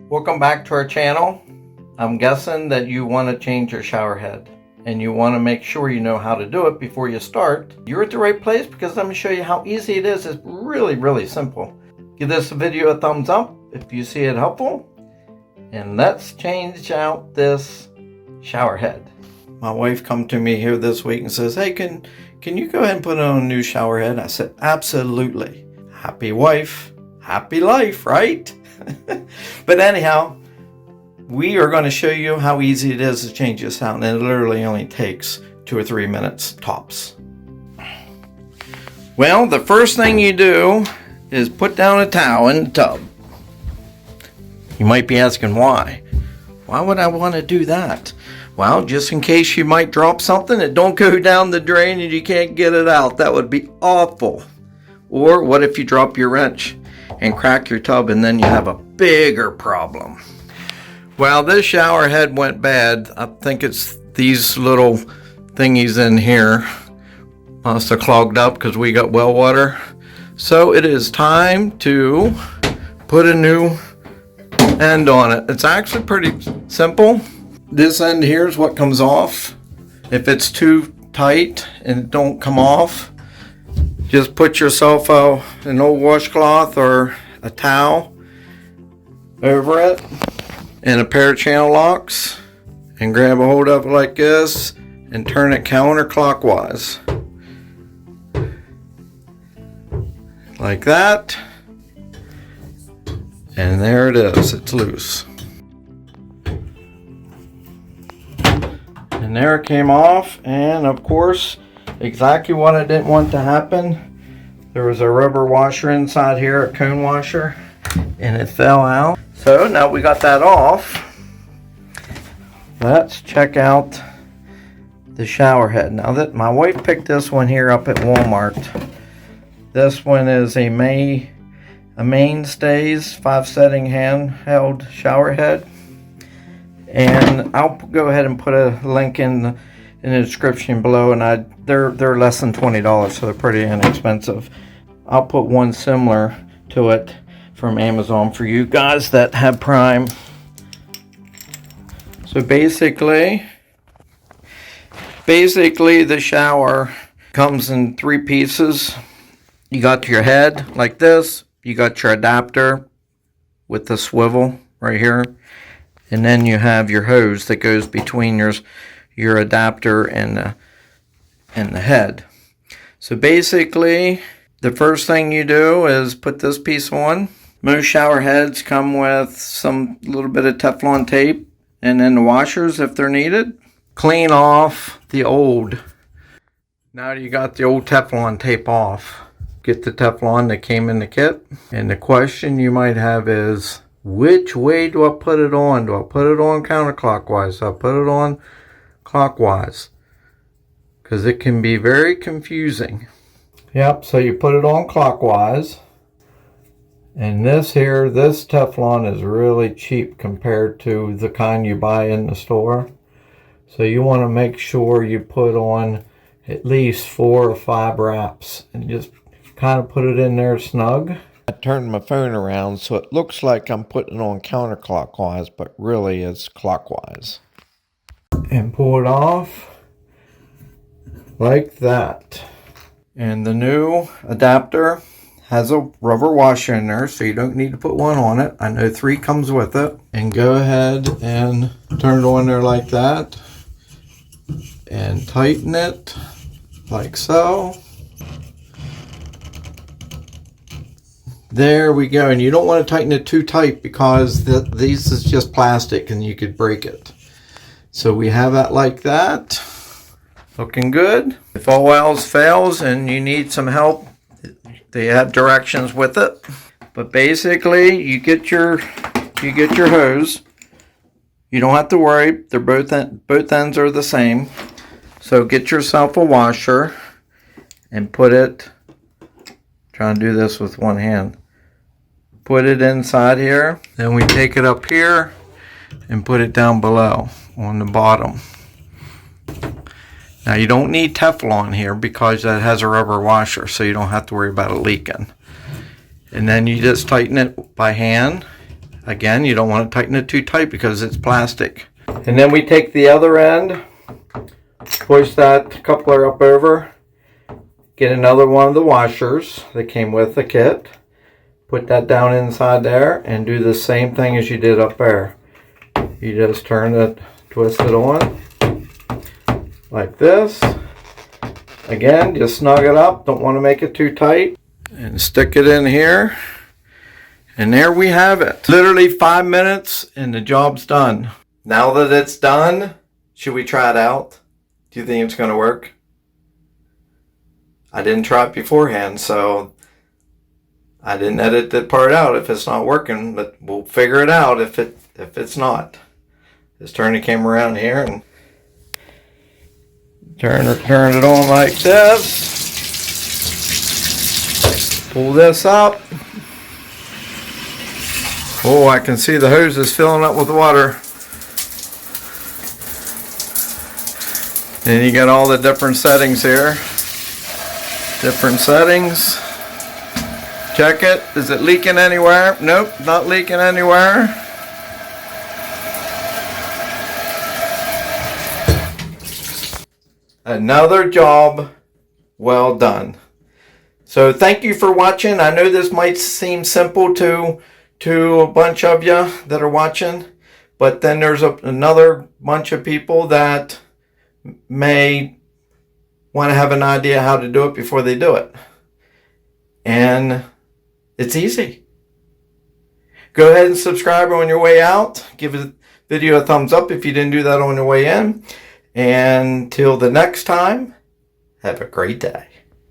Welcome back to our channel. I'm guessing that you want to change your shower head and you want to make sure you know how to do it before you start. You're at the right place because I'm going to show you how easy it is. It's really simple. Give this video a thumbs up if you see it helpful, and let's change out this shower head. My wife come to me here this week and says, hey, can you go ahead and put on a new shower head? I said, absolutely. Happy wife, happy life, right? But anyhow, we are going to show you how easy it is to change this out, and it literally only takes 2 or 3 minutes tops. Well, the first thing you do is put down a towel in the tub. You might be asking why. Why would I want to do that? Well, just in case you might drop something, it don't go down the drain and you can't get it out. That would be awful. Or what if you drop your wrench and crack your tub and then you have a bigger problem? Well, this shower head went bad. I think it's these little thingies in here must have clogged up because we got well water. So it is time to put a new end on it. It's actually pretty simple. This end here is what comes off. If it's too tight and it don't come off, just put yourself an old washcloth or a towel over it and a pair of channel locks and grab a hold of it like this and turn it counterclockwise. Like that. And there it is, it's loose. And there it came off, and of course, exactly what I didn't want to happen. There was a rubber washer inside here, a cone washer, and it fell out. So now we got that off. Let's check out the shower head. Now that my wife picked this one here up at Walmart. This one is a Mainstays 5-setting handheld shower head, and I'll go ahead and put a link in the description below. And they're less than $20, so they're pretty inexpensive. I'll put one similar to it from Amazon for you guys that have Prime. So basically the shower comes in 3 pieces. You got your head like this. You got your adapter with the swivel right here. And then you have your hose that goes between your adapter and the head. So basically, the first thing you do is put this piece on. Most shower heads come with some little bit of Teflon tape and then the washers if they're needed. Clean off the old. Now you got the old Teflon tape off. Get the Teflon that came in the kit. And the question you might have is, which way do I put it on? Do I put it on counterclockwise? Do I put it on clockwise? Because it can be very confusing. Yep, so you put it on clockwise. And this Teflon is really cheap compared to the kind you buy in the store. So you want to make sure you put on at least 4 or 5 wraps and just kind of put it in there snug. I turned my phone around so it looks like I'm putting it on counterclockwise, but really it's clockwise. And pull it off like that. And the new adapter has a rubber washer in there, so you don't need to put one on it. I know 3 comes with it. And go ahead and turn it on there like that. And tighten it like so. There we go. And you don't want to tighten it too tight because these is just plastic and you could break it. So we have that like that. Looking good. If all else fails and you need some help, they have directions with it. But basically you get your hose. You don't have to worry. They're both ends are the same. So get yourself a washer and put it, trying to do this with one hand. Put it inside here. Then we take it up here and put it down below on the bottom. Now you don't need Teflon here because that has a rubber washer, so you don't have to worry about it leaking. And then you just tighten it by hand. Again, you don't want to tighten it too tight because it's plastic. And then we take the other end, push that coupler up over, get another one of the washers that came with the kit, put that down inside there, and do the same thing as you did up there. You just turn it, twist it on like this. Again, just snug it up, don't want to make it too tight, and stick it in here. And there we have it. Literally 5 minutes and the job's done. Now that it's done, should we try it out? Do you think it's going to work? I didn't try it beforehand, so I didn't edit that part out if it's not working, but we'll figure it out if it's not. Just turn the camera around here and turn it on like this. Pull this up. Oh, I can see the hose is filling up with water. And you got all the different settings here. Different settings. Check it. Is it leaking anywhere? Nope, not leaking anywhere. Another job well done. So thank you for watching. I know this might seem simple to a bunch of you that are watching, but then there's another bunch of people that may want to have an idea how to do it before they do it. And it's easy. Go ahead and subscribe on your way out. Give the video a thumbs up if you didn't do that on your way in. And till the next time, have a great day.